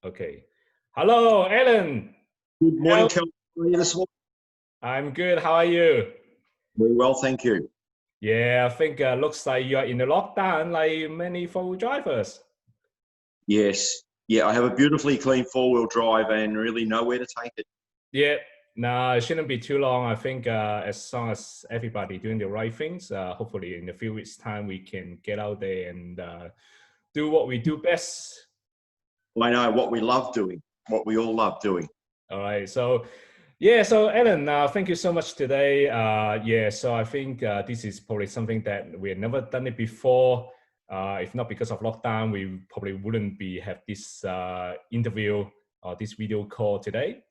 Okay. Hello, Alan. Good morning, How? Kel. How are you this morning? I'm good. How are you? Very well, thank you. Yeah, I think looks like you're in the lockdown like many four drivers. Yes. Yeah, I have a beautifully clean four-wheel drive and really know where to take it. Yeah. No, it shouldn't be too long. I think as long as everybody doing the right things, hopefully in a few weeks' time we can get out there and do what we do best. I know what we love doing, what we all love doing. All right. So, yeah. So, Alan, thank you so much today. Yeah. So, I think this is probably something that we have never done it before. If not because of lockdown, we probably wouldn't be have this interview or this video call today.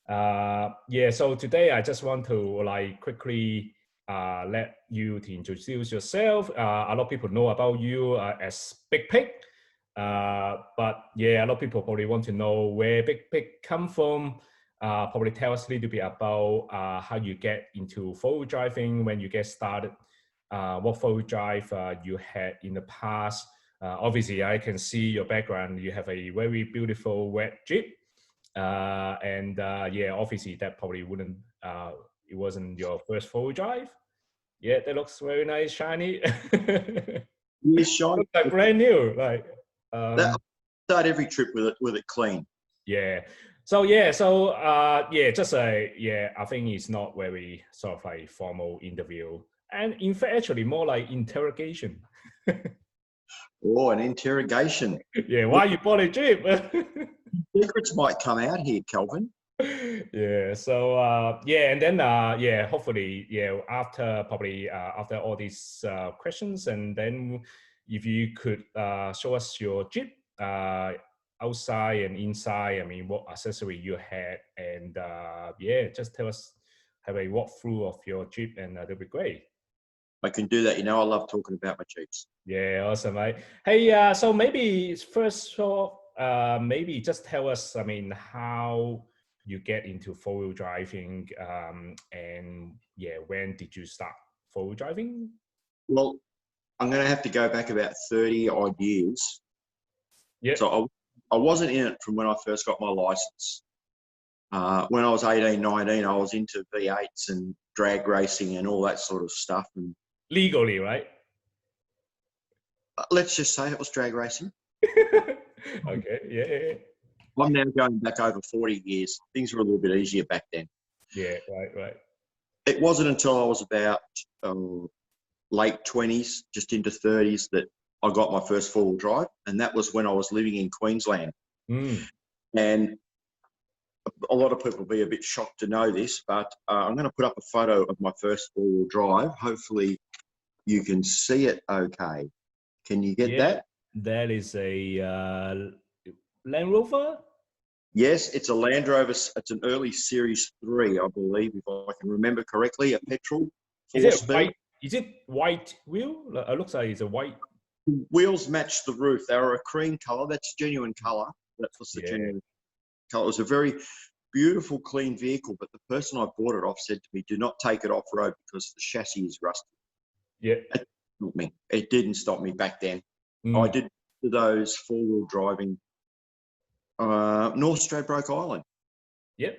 Yeah. So today, I just want to like quickly let you to introduce yourself. A lot of people know about you as Big Pig. But yeah, a lot of people probably want to know where Big Pig come from. Probably tell us a little bit about how you get into four-wheel driving, when you get started, what four-wheel drive you had in the past. Obviously, I can see your background. You have a very beautiful wet Jeep. Yeah, obviously that probably wouldn't, it wasn't your first four-wheel drive. Yeah, that looks very nice, shiny. Yes, Sean. Looks like brand new. Like, That, start every trip with it clean. yeah. So just yeah, I think it's not very sort of like formal interview, and in fact, actually more like interrogation. Oh, an interrogation. Yeah, why you bought a Jeep? Secrets might come out here, Kelvin. Yeah. So yeah, and then yeah, hopefully yeah, after probably after all these questions, and then if you could show us your Jeep outside and inside. I mean, what accessory you had, and yeah, just tell us, have a walkthrough of your Jeep, and that'll be great. I can do that. You know, I love talking about my Jeeps. Yeah, awesome, mate. Hey, so maybe first off, maybe just tell us, I mean, how you get into four-wheel driving, and yeah, when did you start four-wheel driving? Well, I'm going to have to go back about 30 odd years. Yeah. So I wasn't in it from when I first got my license. When I was 18, 19, I was into V8s and drag racing and all that sort of stuff. And Legally, right? let's just say it was drag racing. Okay, yeah. I'm now going back over 40 years. Things were a little bit easier back then. Yeah, right. It wasn't until I was about late 20s, just into 30s, that I got my first four-wheel drive. And that was when I was living in Queensland. Mm. And a lot of people will be a bit shocked to know this, but I'm going to put up a photo of my first four-wheel drive. Hopefully you can see it okay. Can you get that? That is a Land Rover? Yes, it's a Land Rover. It's an early Series 3, I believe, if I can remember correctly, a petrol, four-speed. Is it white wheel? It looks like it's a white. Wheels match the roof. They were a cream colour. That's genuine colour. That was the genuine colour. It was a very beautiful, clean vehicle, but the person I bought it off said to me, do not take it off-road because the chassis is rusty. Yeah. It didn't stop me back then. Mm. I did those four-wheel driving North Stradbroke Island. Yep.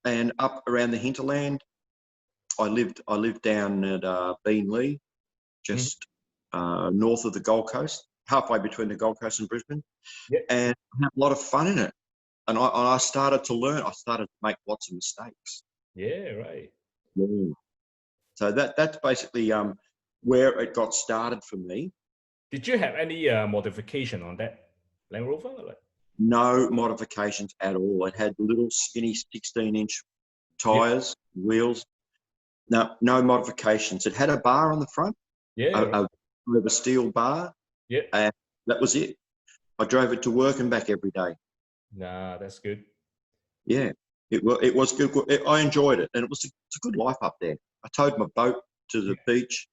And up around the hinterland. I lived down at Beenleigh, just north of the Gold Coast, halfway between the Gold Coast and Brisbane. Yep. And I had a lot of fun in it. And I started to learn. I started to make lots of mistakes. Yeah, right. Yeah. So that's basically where it got started for me. Did you have any modification on that Land Rover? No modifications at all. It had little skinny 16-inch tires, wheels. No modifications. It had a bar on the front, a steel bar. Yeah. And that was it. I drove it to work and back every day. Nah, that's good. Yeah, it was good. I enjoyed it, and it's a good life up there. I towed my boat to the beach.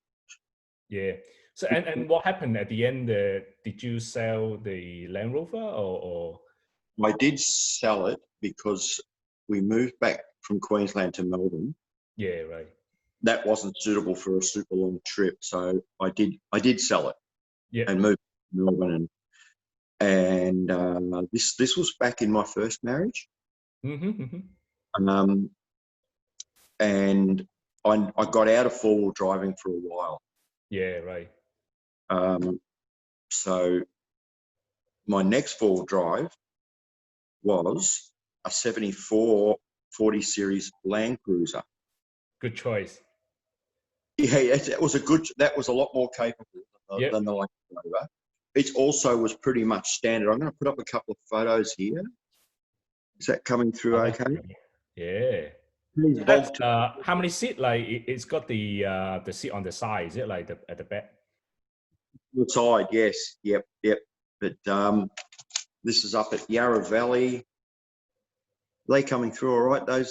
Yeah. So and what happened at the end? Did you sell the Land Rover or? I did sell it because we moved back from Queensland to Melbourne. Yeah, right. That wasn't suitable for a super long trip, so I did sell it. Yeah. And moved to Melbourne, and And this was back in my first marriage. Um, and I got out of four-wheel driving for a while. Yeah, right. So my next four-wheel drive was a 74 40 series Land Cruiser. Good choice. Yeah, that was a lot more capable than the Land Rover. It also was pretty much standard. I'm going to put up a couple of photos here. Is that coming through okay? Yeah. How many seat? Like it's got the seat on the side. Is it like at the back? The side, yes. Yep. But this is up at Yarra Valley. Are they coming through all right?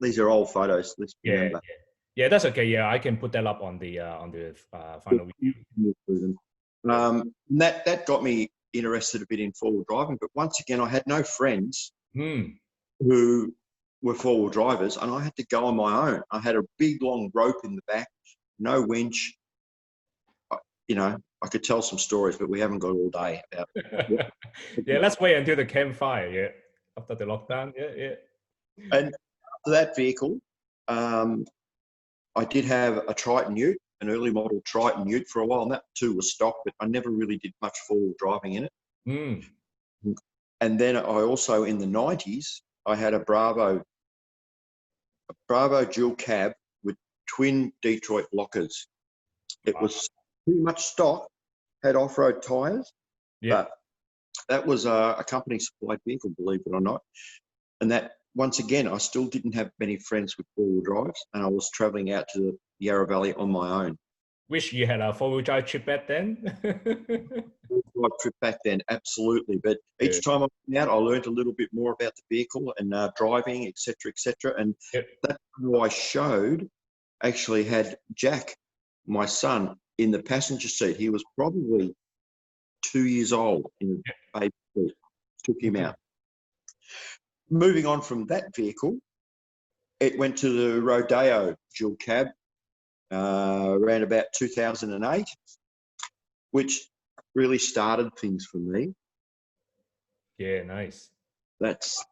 These are old photos. Let's remember. Yeah, that's okay. Yeah, I can put that up on the final review. That got me interested a bit in four-wheel driving. But once again, I had no friends who were four-wheel drivers, and I had to go on my own. I had a big, long rope in the back, no winch. I could tell some stories, but we haven't got all day about it. Yeah, let's wait until the campfire, yeah, after the lockdown, yeah. And for that vehicle, I did have a Triton Ute, an early model Triton Ute for a while, and that too was stock, but I never really did much four-wheel driving in it. And then I also, in the 90s, I had a Bravo dual cab with twin Detroit lockers. It was pretty much stock, had off-road tyres, but that was a company supplied vehicle, believe it or not. And that, once again, I still didn't have many friends with four-wheel drives, and I was traveling out to the Yarra Valley on my own. Wish you had a four-wheel drive trip back then. Trip back then, absolutely. But each time I went out, I learned a little bit more about the vehicle and driving, etc. And that's how I actually had Jack, my son, in the passenger seat. He was probably 2 years old in the baby seat. Took him out. Moving on from that vehicle, it went to the Rodeo dual cab around about 2008, which really started things for me. Yeah, nice. That's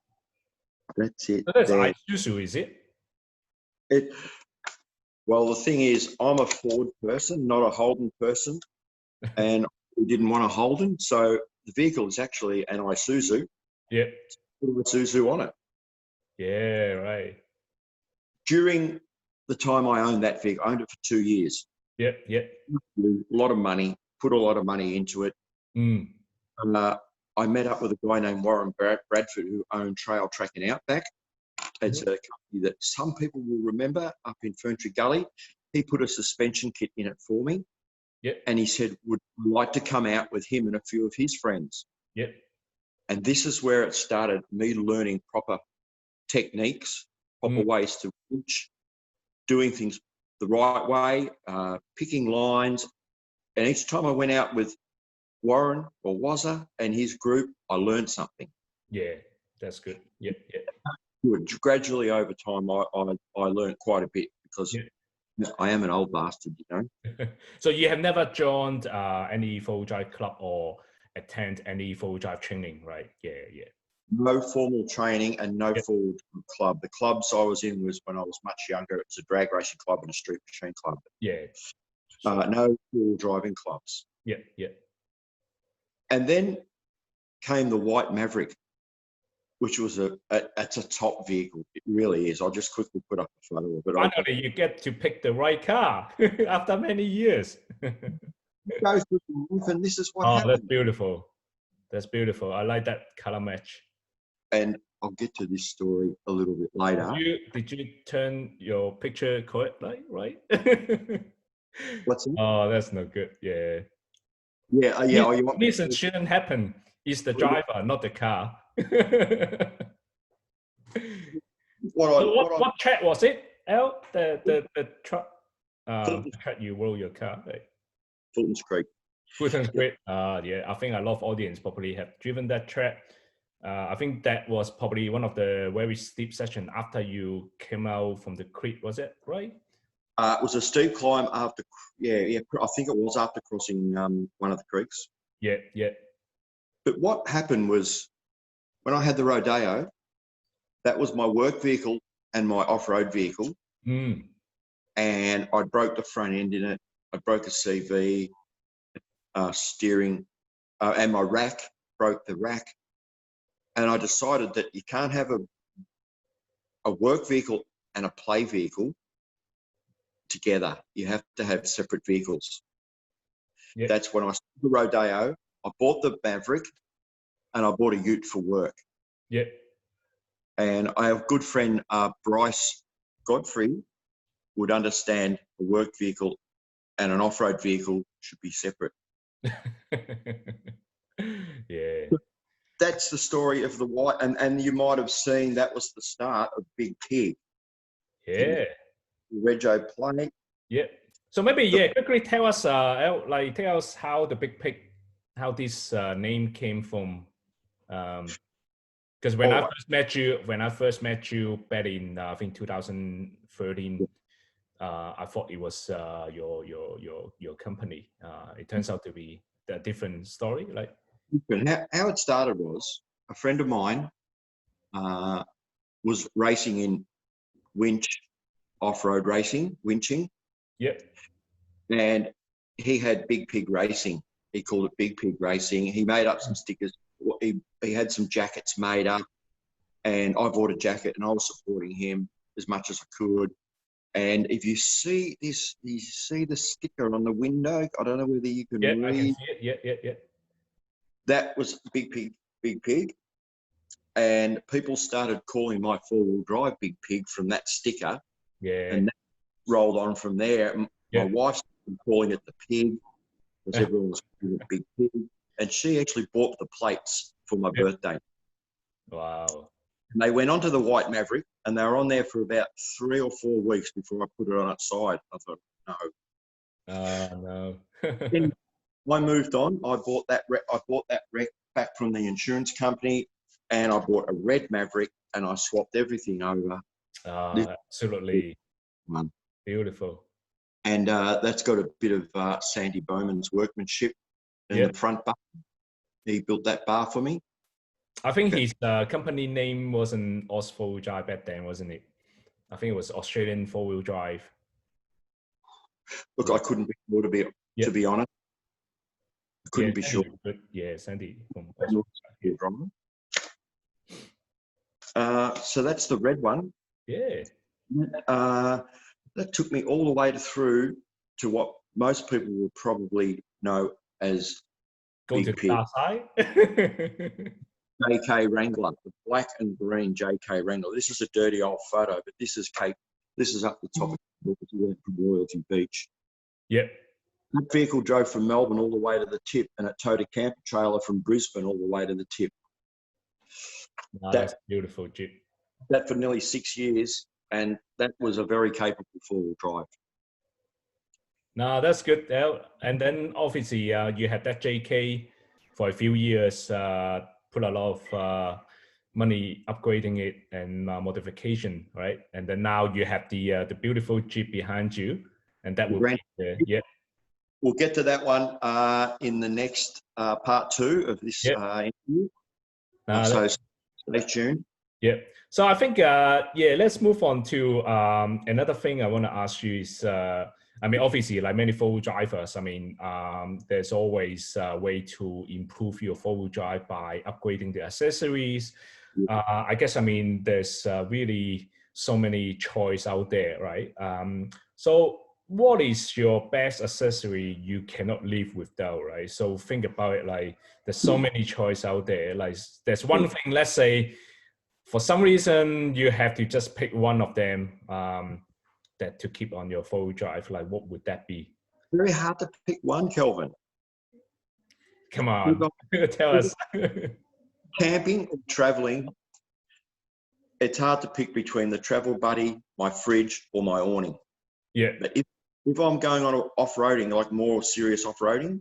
it. So that's Isuzu, is it? Well, the thing is, I'm a Ford person, not a Holden person, and we didn't want a Holden, so the vehicle is actually an Isuzu. Yeah. With Isuzu on it. Yeah, right. During the time I owned that vehicle, I owned it for 2 years. Yeah. A lot of money, put a lot of money into it. I met up with a guy named Warren Bradford, who owned Trail Track and Outback. It's a company that some people will remember up in Ferntree Gully. He put a suspension kit in it for me. And he said, would like to come out with him and a few of his friends. And this is where it started, me learning proper techniques, proper ways to reach, doing things the right way, picking lines. And each time I went out with Warren or Wazza and his group, I learned something. Yeah, that's good. Yeah. Gradually over time, I learned quite a bit because I am an old bastard, So you have never joined any four-wheel drive club or attend any four-wheel drive training, right? Yeah. No formal training and no four-wheel club. The clubs I was in was when I was much younger. It was a drag racing club and a street machine club. Yeah. No four-wheel driving clubs. Yeah. And then came the white Maverick, which was it's a top vehicle. It really is. I'll just quickly put up a photo of it. Finally, you get to pick the right car after many years. Go through life, and this is what happened. That's beautiful. That's beautiful. I like that color match. And I'll get to this story a little bit later. Did you turn your picture correctly, right? What's that? Oh, that's not good. Yeah. This shouldn't happen. It's the driver, not the car. What track was it? The truck track you roll your car. Right? Fulton's Creek. Fulton's Creek. Yeah, I think a lot of audience probably have driven that track. I think that was probably one of the very steep sessions after you came out from the creek. Was it right? It was a steep climb after. Yeah. I think it was after crossing one of the creeks. Yeah. But what happened was when I had the Rodeo, that was my work vehicle and my off-road vehicle. Mm. And I broke the front end in it. I broke a CV, steering, and my rack, broke the rack. And I decided that you can't have a work vehicle and a play vehicle together. You have to have separate vehicles. Yeah. That's when I sold the Rodeo. I bought the Maverick and I bought a ute for work. Yeah. And I have a good friend, Bryce Godfrey, would understand a work vehicle and an off-road vehicle should be separate. Yeah. That's the story of the white, and you might have seen that was the start of Big Pig. Yeah. Rego play. Yeah. So maybe, yeah, quickly tell us, tell us how the Big Pig, how this name came from. Because when I first met you back in I think 2013, I thought it was your company. It turns out to be a different story. Like How it started was a friend of mine was racing in winch, off-road racing, winching. Yep. And he had Big Pig Racing. He called it Big Pig Racing. He made up some stickers. He had some jackets made up, and I bought a jacket, and I was supporting him as much as I could. And if you see this, you see the sticker on the window. I don't know whether you can read. I can see it. Yeah. That was Big Pig, Big Pig. And people started calling my four-wheel drive Big Pig from that sticker. Yeah. And that rolled on from there. My wife started calling it the Pig, because everyone was calling it Big Pig. And she actually bought the plates for my birthday. Wow. And they went onto the white Maverick, and they were on there for about 3 or 4 weeks before I put it on its side. I thought, no. No. Then I moved on. I bought that wreck back from the insurance company, and I bought a red Maverick, and I swapped everything over. Absolutely. One. Beautiful. And that's got a bit of Sandy Bowman's workmanship in the front bar. He built that bar for me. I think his company name wasn't Oz 4-wheel drive back then, wasn't it? I think it was Australian 4-wheel drive. Look, I couldn't be sure to be honest. I couldn't be sure. Yeah, Sandy from so that's the red one. Yeah. That took me all the way through to what most people will probably know as Go to the dark side. JK Wrangler, the black and green JK Wrangler. This is a dirty old photo, but this is Cape. This is up the top of Royalty Beach. Yep. That vehicle drove from Melbourne all the way to the tip, and it towed a camper trailer from Brisbane all the way to the tip. That's beautiful, Jeep. That for nearly 6 years, and that was a very capable four-wheel drive. No, that's good. And then obviously you had that JK for a few years. Put a lot of money upgrading it and modification, right? And then now you have the beautiful Jeep behind you, and that will be We'll get to that one in the next part 2 of this interview. So stay tuned. Yeah. So I think let's move on to another thing I want to ask you is. I mean, obviously, like many four-wheel drivers, I mean, there's always a way to improve your four-wheel drive by upgrading the accessories. I guess, I mean, there's really so many choice out there, right? So what is your best accessory you cannot live without, right? So think about it, like there's so many choice out there. Like there's one thing, let's say, for some reason, you have to just pick one of them that to keep on your four-wheel drive, like what would that be? Very hard to pick one, Kelvin. Come on, tell us. Camping or traveling, it's hard to pick between the travel buddy, my fridge, or my awning. Yeah. But if I'm going on off-roading, like more serious off-roading,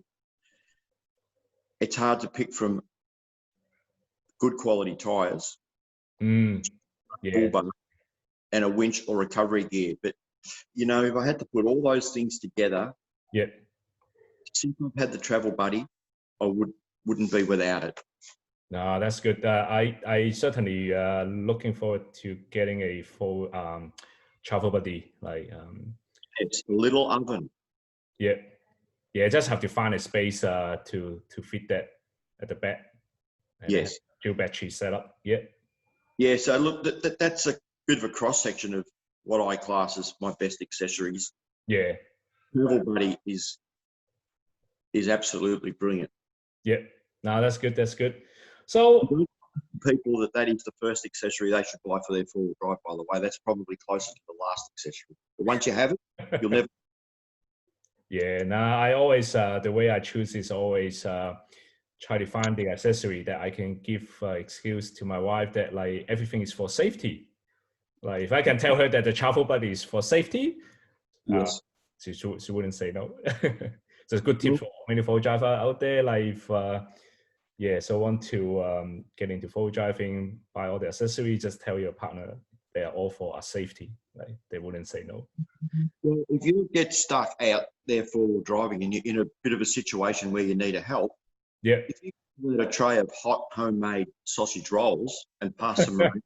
it's hard to pick from good quality tyres, and a winch or recovery gear. But you know, if I had to put all those things together, since I've had the travel buddy, I wouldn't be without it. No, that's good. I certainly looking forward to getting a full travel buddy. Like It's a little oven. yeah, yeah. Just have to find a space to fit that at the back, and then have Yes. two battery setup. Yeah, Yeah. So look, that's a bit of a cross section of what I class as my best accessories. yeah, Travel buddy is absolutely brilliant. yeah. No, that's good. That's good. So People that is the first accessory they should buy for their four-wheel drive. By the way, that's probably closer to the last accessory. But once you have it, you'll never. yeah, nah, I always the way I choose is always try to find the accessory that I can give excuse to my wife that like everything is for safety. Like if I can tell her that the travel buddy is for safety, uh, Yes. she wouldn't say no. So it's a good tip for many four driver out there. Like if yeah, so want to get into four driving, buy all the accessories, just tell your partner they are all for our safety. Like they wouldn't say no. Well, if you get stuck out there four-wheel driving and you're in a bit of a situation where you need a help, Yeah. if you get a tray of hot homemade sausage rolls and pass them around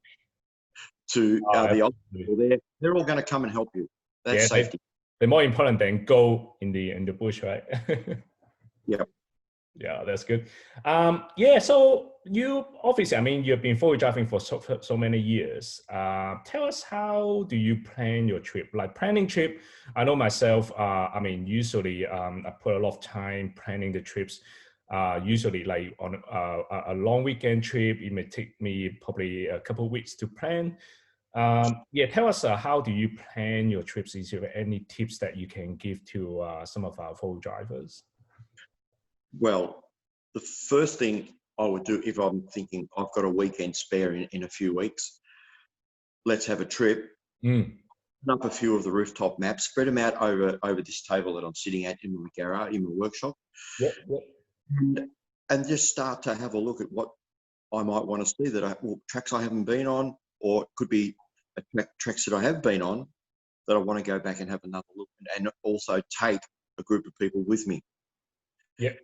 to the officer, they're all going to come and help you. That's yeah, safety. they're more important than go in the bush, right? Yeah. Yeah, that's good. Yeah, so you obviously, I mean, you've been forward driving for so many years. Tell us, how do you plan your trip? Like planning trip, I know myself. I mean, usually I put a lot of time planning the trips. Usually, like on a long weekend trip, it may take me probably a couple of weeks to plan. Yeah, tell us how do you plan your trips? Is there any tips that you can give to some of our forward drivers? Well, the first thing I would do if I'm thinking I've got a weekend spare in a few weeks, let's have a trip. Mm. Up a few of the rooftop maps, spread them out over this table that I'm sitting at in my garage, in my workshop, Yep, yep. and just start to have a look at what I might want to see tracks I haven't been on, or it could be tracks that I have been on that I want to go back and have another look, and also take a group of people with me. Yep.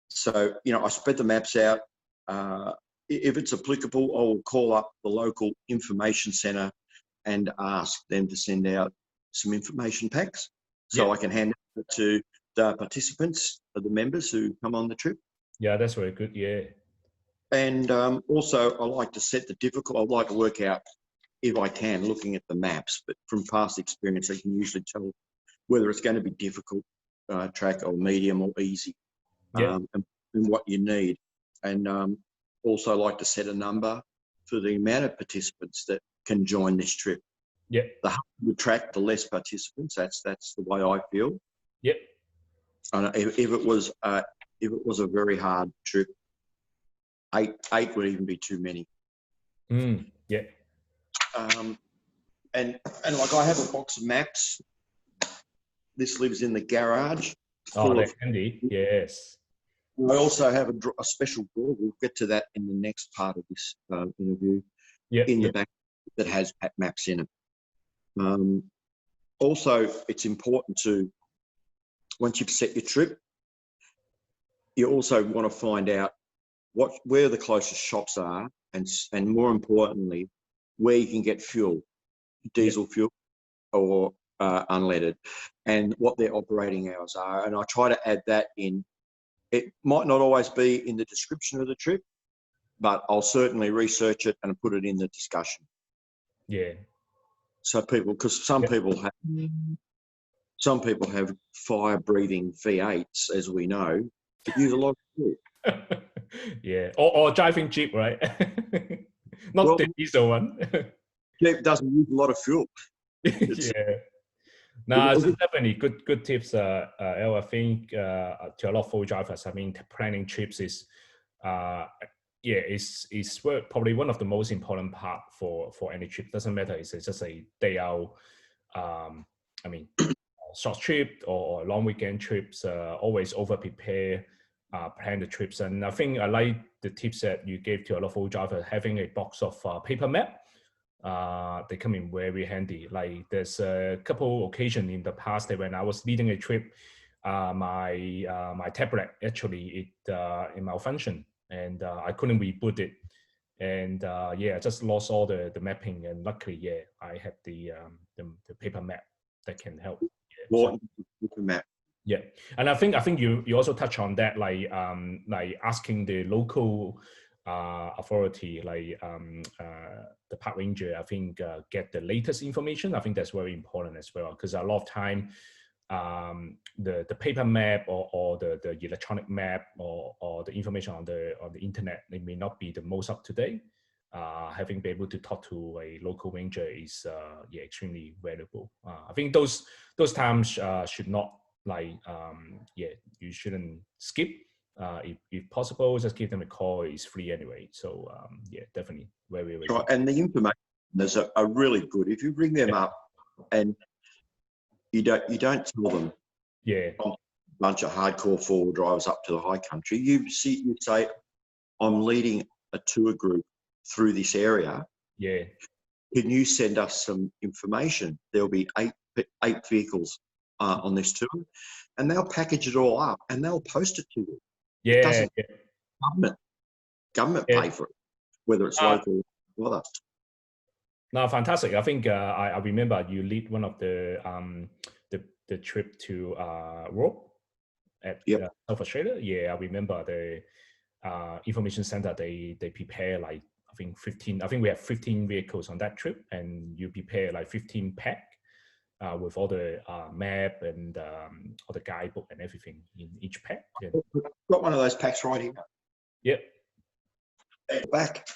So, I spread the maps out. If it's applicable, I will call up the local information centre and ask them to send out some information packs so I can hand it to the participants, the members who come on the trip. Yeah, that's very good. Yeah. And also, I like to set the difficult. I like to work out, if I can, looking at the maps, but from past experience, I can usually tell whether it's going to be difficult track or medium or easy, and what you need. And also like to set a number for the amount of participants that can join this trip. Yeah. The harder the track, the less participants. That's the way I feel. Yep. And if it was a very hard trip, eight would even be too many. Yeah. And like I have a box of maps. This lives in the garage. Oh, that's handy. Yes. I also have a special drawer. We'll get to that in the next part of this interview. In the back that has maps in it. Also, it's important to, once you've set your trip, you also want to find out where the closest shops are, and more importantly, where you can get fuel, diesel fuel or unleaded, and what their operating hours are. And I try to add that in. It might not always be in the description of the trip, but I'll certainly research it and put it in the discussion. Yeah. So because some people have fire-breathing V8s, as we know, that use a lot of fuel. Yeah. Or driving Jeep, right? Not the diesel one. Jeep doesn't use a lot of fuel. Yeah. No, it's definitely good tips, El. I think to a lot of full drivers, I mean, planning trips is, is probably one of the most important part for any trip. Doesn't matter, it's just a day out. I mean, short trip or long weekend trips. Always over prepare, plan the trips. And I think I like the tips that you gave to a lot of full drivers, having a box of paper map. They come in very handy. Like there's a couple occasions in the past that when I was leading a trip, my tablet actually it malfunctioned. and I couldn't reboot it. And yeah, I just lost all the mapping. And luckily, yeah, I had the paper map that can help. Yeah, so, paper map. Yeah, and I think you also touch on that, like asking the local authority, like the park ranger, I think get the latest information. I think that's very important as well, because a lot of time the paper map or the electronic map or the information on the internet, it may not be the most up to date. Having been able to talk to a local ranger is yeah, extremely valuable. I think those times should not, like yeah, you shouldn't skip. If possible, just give them a call. It's free anyway. So yeah, definitely very Right. And the information is are really good. If you ring them up and you don't tell them, yeah, a bunch of hardcore four-wheel drivers up to the high country. You say, I'm leading a tour group through this area. Yeah. Can you send us some information? There'll be eight vehicles on this tour, and they'll package it all up and they'll post it to you. Yeah. It doesn't government pay for it, whether it's local or other. No, fantastic. I think I remember you lead one of the trip to Rover at South Australia. Yeah, I remember the information center. They prepare like I think we have 15 vehicles on that trip, and you prepare like 15 pack with all the map and all the guidebook and everything in each pack. Yeah. Got one of those packs right here. Yep. Back.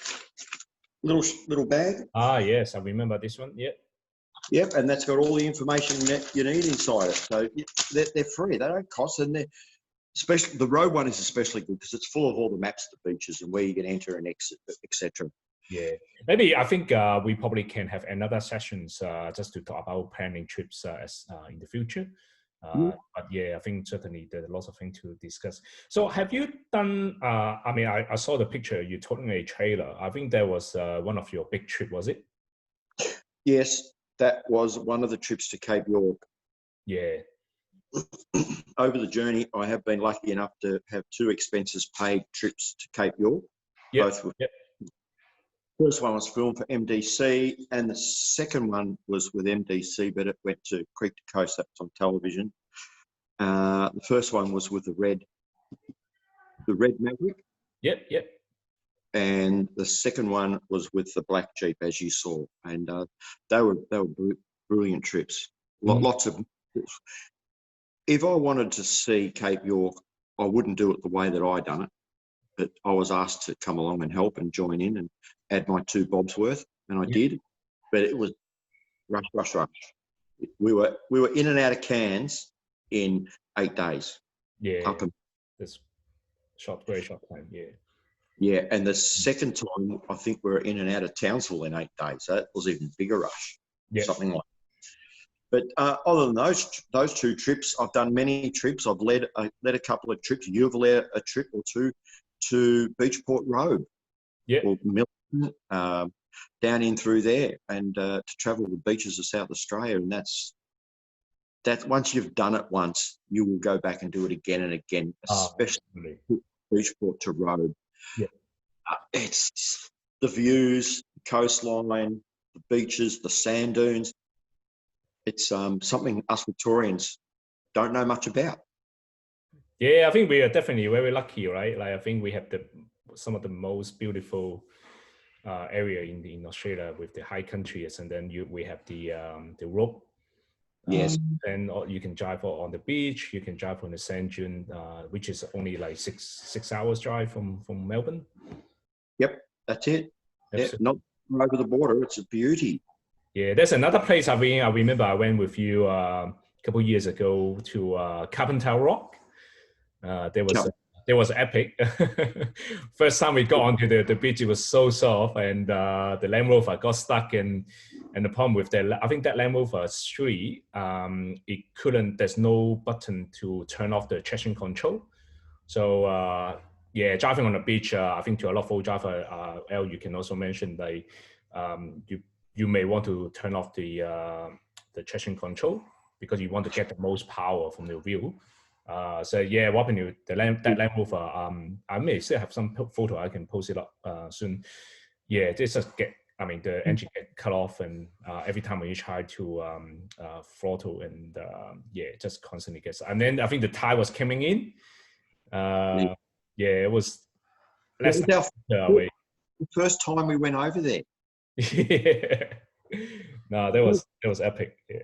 Little bag. Ah, yes, I remember this one. Yep. Yep, and that's got all the information that you need inside it. So they're free. They don't cost, and they're especially the road one is especially good because it's full of all the maps, the beaches, and where you can enter and exit, etc. Yeah, maybe I think we probably can have another sessions just to talk about planning trips in the future. But yeah, I think certainly there's lots of things to discuss. So have you done, I mean, I saw the picture, you towing a trailer. I think that was one of your big trip, was it? Yes, that was one of the trips to Cape York. Yeah. Over the journey, I have been lucky enough to have 2 expenses paid trips to Cape York. Yep. Both were, first one was filmed for MDC, and the second one was with MDC, but it went to Creek to Coast. That was on television. The first one was with the red Maverick. Yep. And the second one was with the black Jeep, as you saw, and they were brilliant trips. Lots of. If I wanted to see Cape York, I wouldn't do it the way that I done it, but I was asked to come along and help and join in and add my 2 bobs worth, and I did. But it was rush. We were in and out of Cairns in 8 days. Yeah, that's very short time. Yeah, and the second time I think we were in and out of Townsville in 8 days. So that was even bigger rush. Yeah. Something like. But other than those 2 trips, I've done many trips. I've led a couple of trips. You've led a trip or 2 to Beachport Road, or Milton, down in through there, and to travel the beaches of South Australia. And that's once you've done it once, you will go back and do it again and again, especially Beachport to Road. Yeah, it's the views, the coastline, the beaches, the sand dunes. It's something us Victorians don't know much about. Yeah, I think we are definitely very lucky, right? Like I think we have some of the most beautiful area in Australia with the high countries, and then we have the rope. Yes. And you can drive on the beach. You can drive on the sand dune, which is only like six hours drive from Melbourne. Yep, that's it. Yeah, not over the border. It's a beauty. Yeah, there's another place I remember I went with you a couple of years ago to Carpenter Rock. There was epic. First time we got onto the beach, it was so soft, and the Land Rover got stuck. And the problem with that, I think that Land Rover 3, it couldn't. There's no button to turn off the traction control. So yeah, driving on the beach, I think to a lot of old driver, Al, you can also mention like you may want to turn off the traction control because you want to get the most power from the wheel. So yeah, what happened to that Land Rover? I may still have some photo. I can post it up soon. Yeah, it just get. I mean, the engine get cut off, and every time when you try to throttle, and yeah, it just constantly gets. And then I think the tire was coming in. Yeah, it was less It was than our away. the first time we went over there. Yeah. No, that was epic. Yeah.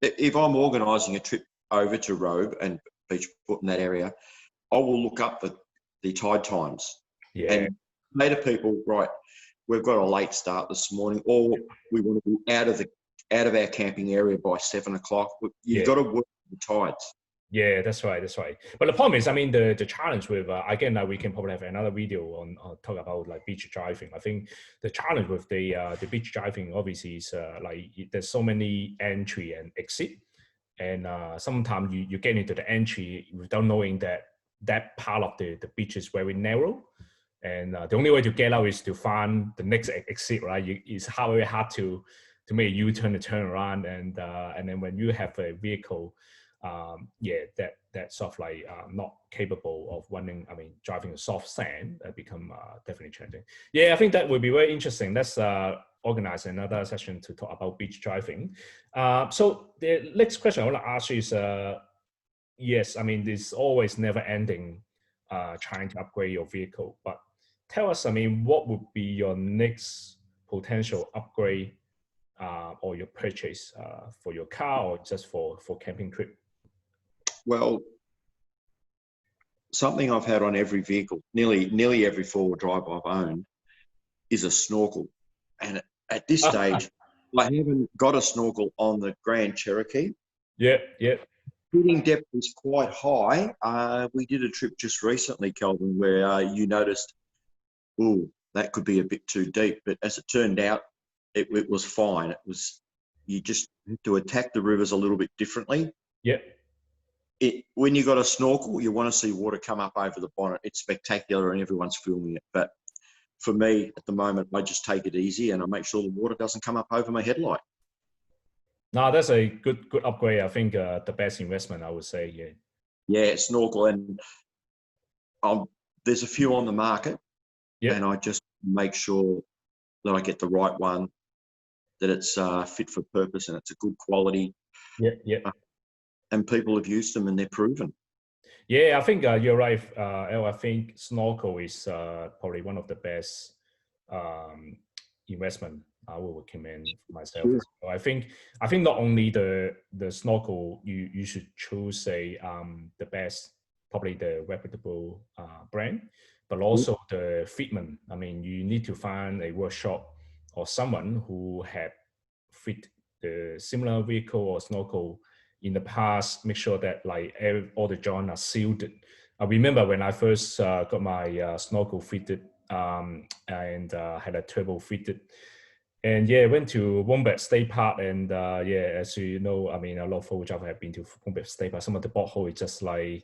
If I'm organising a trip over to Robe and Beachport in that area, I will look up the tide times Yeah. and say to people, right, we've got a late start this morning, or we want to be out of our camping area by 7 o'clock. You've got to work the tides. Yeah, that's right. That's right. But the problem is, I mean, the challenge with again, we can probably have another video on talk about like beach driving. I think the challenge with the beach driving obviously is like there's so many entry and exit, and sometimes you get into the entry without knowing that part of the beach is very narrow, and the only way to get out is to find the next exit. Right? It's very hard to make a U-turn to turn around, and then when you have a vehicle. Yeah, that sort of like not capable of running. I mean, driving a soft sand become definitely challenging. Yeah, I think that would be very interesting. Let's organize another session to talk about beach driving. So the next question I want to ask you is, yes, I mean, there's always never ending trying to upgrade your vehicle. But tell us, I mean, what would be your next potential upgrade or your purchase for your car or just for camping trip? Well, something I've had on every vehicle, nearly every four-wheel drive I've owned, is a snorkel. And at this stage, I haven't got a snorkel on the Grand Cherokee. Yeah, yeah. Fitting depth is quite high. We did a trip just recently, Kelvin, where you noticed, oh, that could be a bit too deep. But as it turned out, it was fine. It was, you just had to attack the rivers a little bit differently. Yeah. When you got a snorkel, you want to see water come up over the bonnet. It's spectacular and everyone's filming it. But for me, at the moment, I just take it easy and I make sure the water doesn't come up over my headlight. No, that's a good upgrade. I think the best investment, I would say. Yeah. Yeah, snorkel, and there's a few on the market, and I just make sure that I get the right one, that it's fit for purpose and it's a good quality. Yeah, yeah. And people have used them and they're proven. Yeah, I think you're right, El. I think Snorkel is probably one of the best investment I will recommend for myself. Sure. So I think not only the Snorkel, you should choose the best, probably the reputable brand, but also the fitment. I mean, you need to find a workshop or someone who had fit the similar vehicle or Snorkel in the past, make sure that like all the joints are sealed. I remember when I first got my Snorkel fitted and had a turbo fitted. And yeah, went to Wombat State Park, and yeah, as you know, I mean, a lot of folks have been to Wombat State Park. Some of the pothole is just like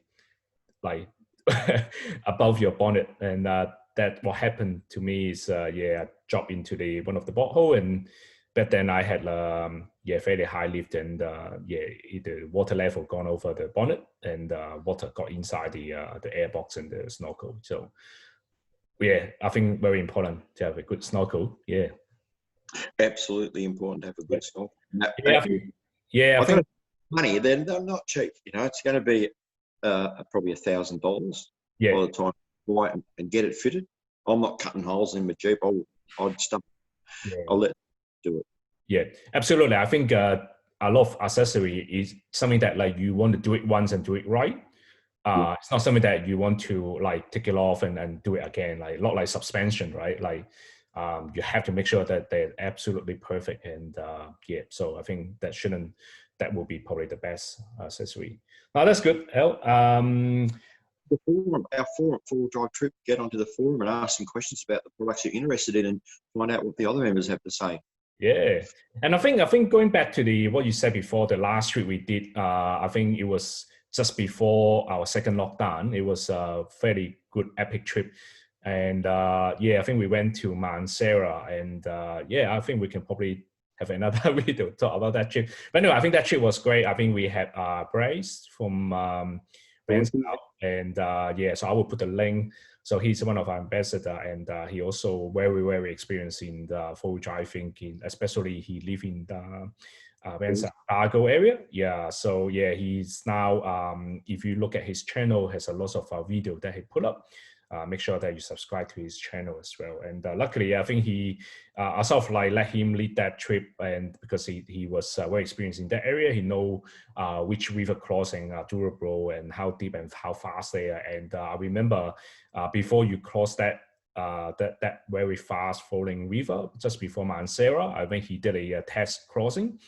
above your bonnet, and that what happened to me is yeah, I dropped into one of the pothole, and back then I had yeah, fairly high lift, and yeah, the water level gone over the bonnet, and water got inside the airbox and the snorkel. So yeah, I think very important to have a good snorkel. Yeah, absolutely important to have a good snorkel. Yeah, I think money. They're not cheap. You know, it's going to be probably $1,000 by the time I buy it and get it fitted. I'm not cutting holes in my Jeep. I'll let do it. Yeah, absolutely. I think a lot of accessory is something that like you want to do it once and do it right. It's not something that you want to like take it off and do it again. Like not like suspension, right? Like you have to make sure that they're absolutely perfect. And yeah, so I think that will be probably the best accessory. Now that's good, El. The forum, our four drive trip, get onto the forum and ask some questions about the products you're interested in and find out what the other members have to say. Yeah, and I think going back to what you said before, the last trip we did, I think it was just before our second lockdown. It was a fairly good epic trip, and yeah, I think we went to Mount Sarah, and yeah, I think we can probably have another video to talk about that trip. But anyway, I think that trip was great. I think we had Bryce from Ben's out. And yeah, so I will put the link. So he's one of our ambassador, and he also very, very experienced in the four-wheel driving, especially he live in the Ben's Argo area. Yeah, so yeah, he's now, if you look at his channel, has a lot of video that he put up. Make sure that you subscribe to his channel as well. And luckily, I think I sort of like let him lead that trip, and because he was very experienced in that area, he know which river crossing are durable and how deep and how fast they are. And I remember before you cross that that very fast flowing river, just before Mount Sarah, I think he did a test crossing.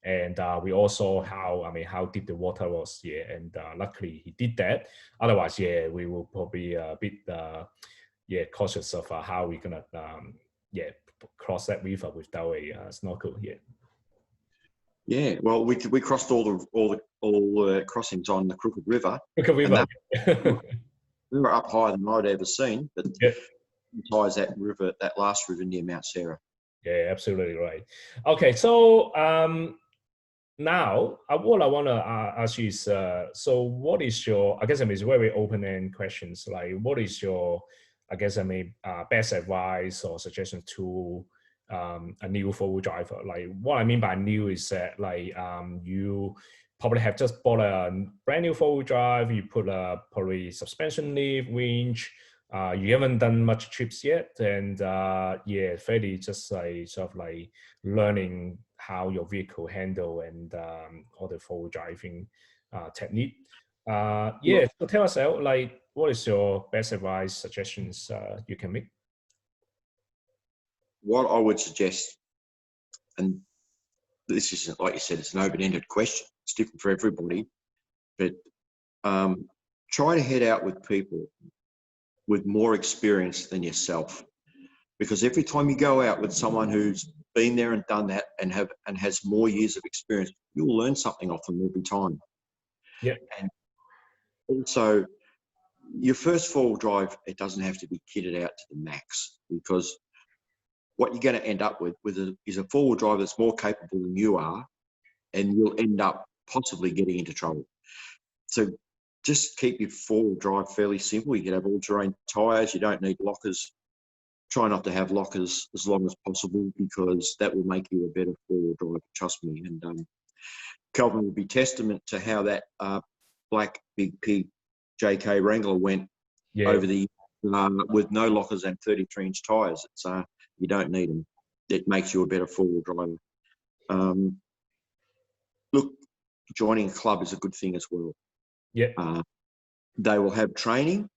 And we all saw how deep the water was, yeah. And luckily he did that. Otherwise, yeah, we will probably a bit cautious of how we're gonna cross that river without a snorkel. Yeah. Yeah. Well, we crossed all the crossings on the Crooked River. Crooked River. We were up higher than I'd ever seen, but yeah. Ties that river, that last river near Mount Sarah. Yeah, absolutely right. Okay, so now, what I want to ask you is, so what is your, I guess it's very open-end questions, like what is your, I guess best advice or suggestion to a new four-wheel driver? Like what I mean by new is that like you probably have just bought a brand new four-wheel drive, you put a probably suspension lift, winch, you haven't done much trips yet, and yeah, fairly just like sort of like learning how your vehicle handle and all the four-wheel driving technique. Yeah, so tell us out, like what is your best advice, suggestions you can make? What I would suggest, and this isn't, like you said, it's an open-ended question. It's different for everybody, but try to head out with people with more experience than yourself, because every time you go out with someone who's been there and done that and has more years of experience, you'll learn something off them every time. Yeah. And also, your first four-wheel drive, it doesn't have to be kitted out to the max, because what you're going to end up with is a four-wheel drive that's more capable than you are, and you'll end up possibly getting into trouble. So just keep your four-wheel drive fairly simple. You can have all-terrain tyres. You don't need lockers. Try not to have lockers as long as possible, because that will make you a better four-wheel driver, trust me. And Kelvin will be testament to how that black Big Pig JK Wrangler went over the with no lockers and 33-inch tyres. It's you don't need them. It makes you a better four-wheel driver. Look, joining a club is a good thing as well. Yeah. They will have training,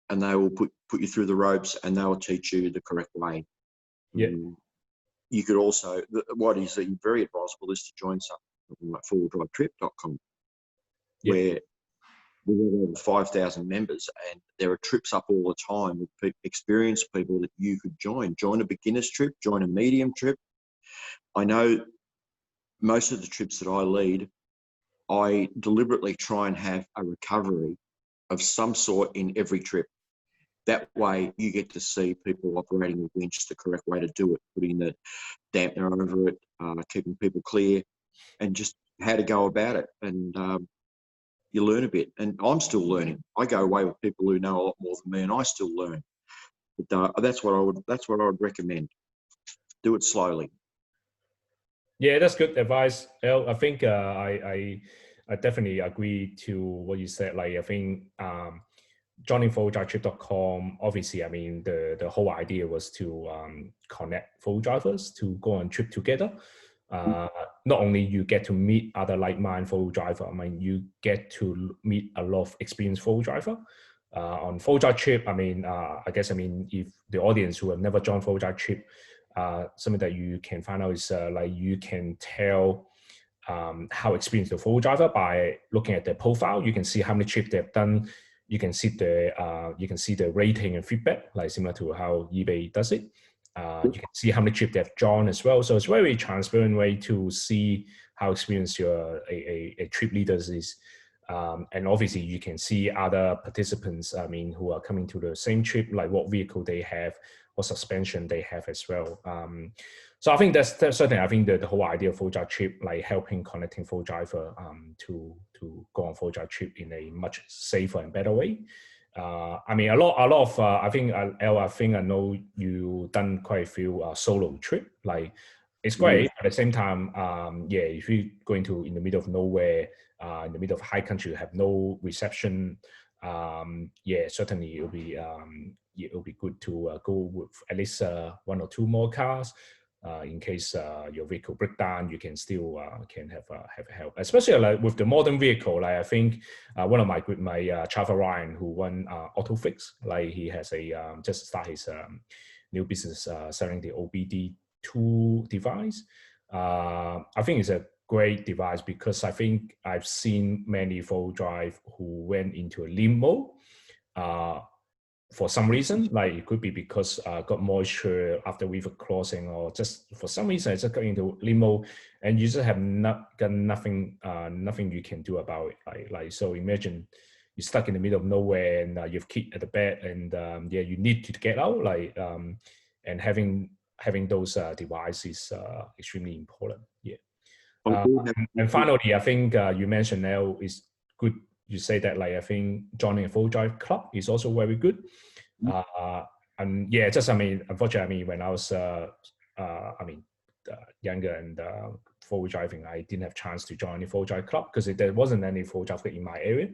and they will put you through the ropes, and they will teach you the correct way. Yeah. You could also, what is very advisable is to join something like fourwheeldrivetrip.com, where we have over 5,000 members, and there are trips up all the time with experienced people that you could join. Join a beginner's trip, join a medium trip. I know most of the trips that I lead, I deliberately try and have a recovery of some sort in every trip. That way you get to see people operating the winch the correct way to do it, putting the dampener over it, keeping people clear, and just how to go about it. And you learn a bit. And I'm still learning. I go away with people who know a lot more than me, and I still learn. But that's what I would recommend. Do it slowly. Yeah, that's good advice, El. I think I definitely agree to what you said. Like I think joining fourwheeldrivetrip.com, obviously, I mean the whole idea was to connect four-wheel drivers to go on trip together. Not only you get to meet other like-minded four-wheel driver, I mean you get to meet a lot of experienced four-wheel driver. On four-wheel drive trip, I mean, I guess, I mean, if the audience who have never joined four-wheel drive trip, something that you can find out is like you can tell how experienced the four-wheel driver by looking at their profile. You can see how many trips they've done. You can see the rating and feedback, like similar to how eBay does it. You can see how many trips they've joined as well. So it's a very transparent way to see how experienced a trip leader is. And obviously you can see other participants, I mean, who are coming to the same trip, like what vehicle they have, what suspension they have as well. So I think that's certainly, I think the whole idea of full drive trip, like helping connecting full driver to go on full drive trip in a much safer and better way. I mean, a lot of I think Elle, I think I know you done quite a few solo trip. Like it's great. At the same time, yeah, if you're going to in the middle of nowhere, in the middle of high country, you have no reception. Yeah, certainly it'll be good to go with at least one or two more cars. In case your vehicle break down, you can still can have help. Especially like with the modern vehicle, like I think one of my travel Ryan who won AutoFix, like he has a just start his new business selling the OBD2 device. I think it's a great device because I think I've seen many full drive who went into a limbo. For some reason, like it could be because got moisture after river crossing, or just for some reason it's just got into limbo, and you just have got nothing, nothing you can do about it. Like so, imagine you're stuck in the middle of nowhere and you've kid at the bed, and yeah, you need to get out. Like and having those devices extremely important. Yeah. And finally, I think you mentioned now is good. You say that like I think joining a full drive club is also very good. And yeah, just I mean, unfortunately, I mean when I was younger and full driving, I didn't have chance to join the full drive club because there wasn't any full drive in my area.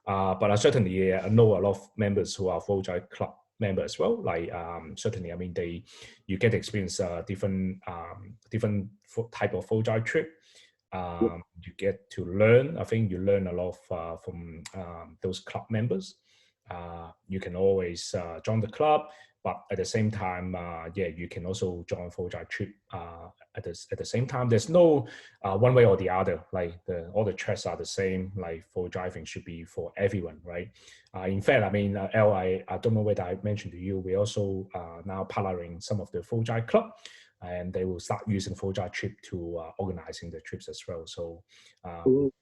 But I certainly know a lot of members who are full drive club member as well. Like certainly, I mean you get to experience different type of full drive trip. You get to learn. I think you learn a lot from those club members. You can always join the club, but at the same time, yeah, you can also join full drive trip at the same time. There's no one way or the other. Like all the tracks are the same. Like full driving should be for everyone, right? In fact, I mean, Elle, I don't know whether I mentioned to you, we also now partnering some of the full drive club, and they will start using full drive trip to organizing the trips as well. So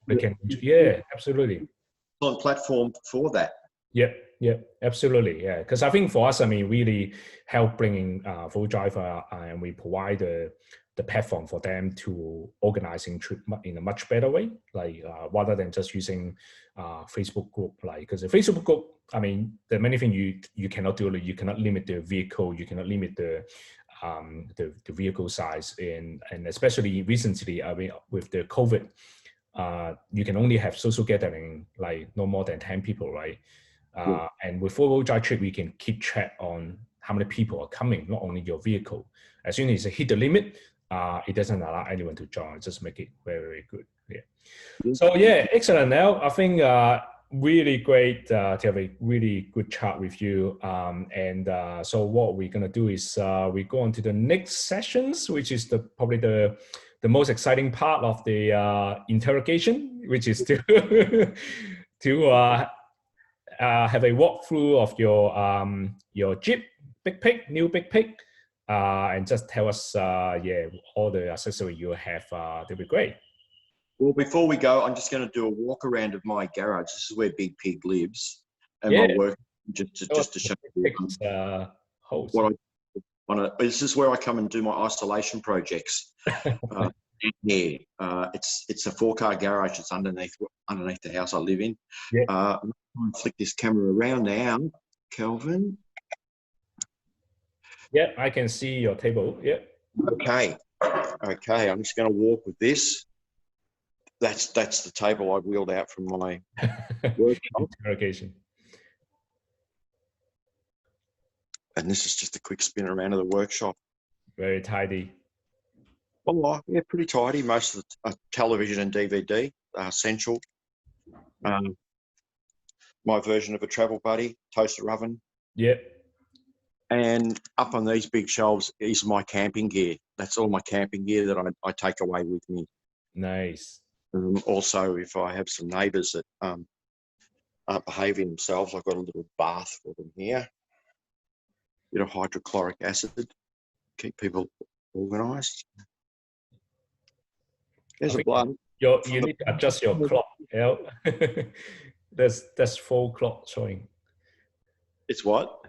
we can, yeah, absolutely. On platform for that. Yep, absolutely. Yeah, because I think for us, I mean, really help bringing full driver, and we provide the platform for them to organizing trip in a much better way, like rather than just using Facebook group. Like because the Facebook group, I mean, there are many things you cannot do. You cannot limit the vehicle. You cannot limit the vehicle size, and especially recently, I mean, with the COVID, you can only have social gathering like no more than 10 people, right? And with full drive trip, we can keep track on how many people are coming, not only your vehicle. As soon as you hit the limit, it doesn't allow anyone to join. Just make it very, very good. Yeah. So yeah, excellent. Now I think really great to have a really good chat with you. So what we're gonna do is we go on to the next sessions, which is probably the most exciting part of the interrogation, which is to have a walkthrough of your Jeep Big Pig, new Big Pig, and just tell us, yeah, all the accessories you have. That'd be great. Well, before we go, I'm just going to do a walk around of my garage. This is where Big Pig lives, and my work just to show you what I want to. This is where I come and do my isolation projects. Yeah, it's a 4-car garage. It's underneath the house I live in. Yeah. I'm flick this camera around now, Kelvin. Yeah, I can see your table. Yeah. Okay. I'm just going to walk with this. That's the table I wheeled out from my workshop. Interrogation. And this is just a quick spin around of the workshop. Very tidy. Oh, yeah, pretty tidy. Most of the television and DVD are essential. My version of a travel buddy, toaster oven. Yep. And up on these big shelves is my camping gear. That's all my camping gear that I take away with me. Nice. Also, if I have some neighbours that aren't behaving themselves, I've got a little bath for them here. Bit of hydrochloric acid, keep people organised. There's a blood. You need to adjust your clock. Yeah. That's full clock showing. It's what?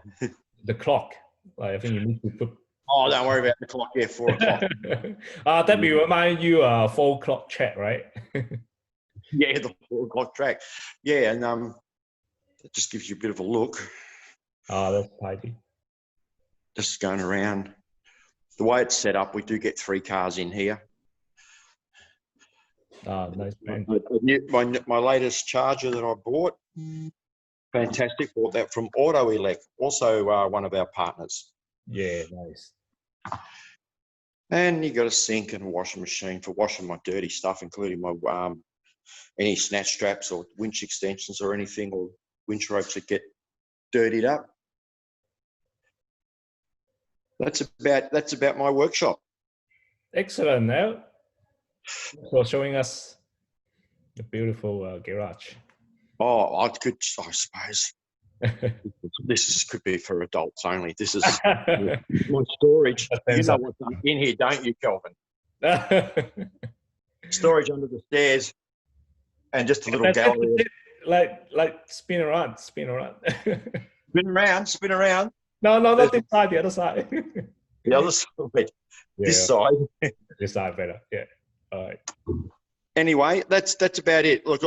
The clock. Like, I think you need to put. Oh, don't worry about the clock. Yeah, 4 o'clock. That will remind you 4 o'clock check, right? Yeah, the 4 o'clock track. Yeah, and it just gives you a bit of a look. That's tidy. Just going around. The way it's set up, we do get 3 cars in here. Nice, man. My latest charger that I bought, fantastic. Bought that from Auto Elect, also one of our partners. Yeah, nice. And you got a sink and a washing machine for washing my dirty stuff, including my any snatch straps or winch extensions or anything, or winch ropes that get dirtied up. That's about my workshop. Excellent. Now, for showing us the beautiful garage. Oh, I suppose this could be for adults only. This is my storage. You know what's in here, don't you, Kelvin? Storage under the stairs, and just a little gallery. Like spin around. Spin around. No, not this side. The other side. The other side. Yeah. This side. This side better. Yeah. All right. Anyway, that's about it. Look,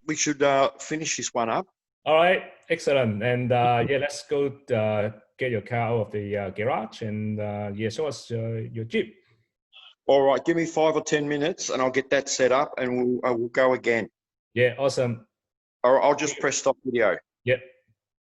we should finish this one up. All right, excellent. And yeah, let's go get your car out of the garage and yeah, show us your Jeep. All right, give me 5 or 10 minutes, and I'll get that set up, and we'll go again. Yeah, awesome. Or I'll just press stop video. Yep.